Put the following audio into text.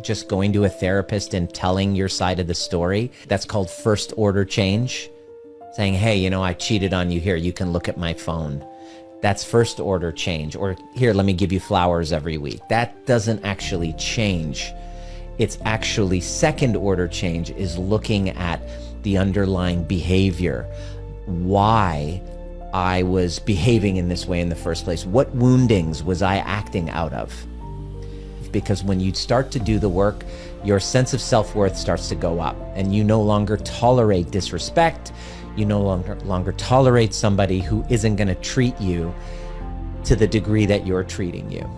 just going to a therapist and telling your side of the story. That's called first order change. Saying, hey, you know, I cheated on you, here, you can look at my phone. That's first order change. Or here, let me give you flowers every week. That doesn't actually change. It's actually second order change, is looking at the underlying behavior. Why I was behaving in this way in the first place. What woundings was I acting out of? Because when you start to do the work, your sense of self-worth starts to go up, and you no longer tolerate disrespect. You no longer tolerate somebody who isn't going to treat you to the degree that you're treating you.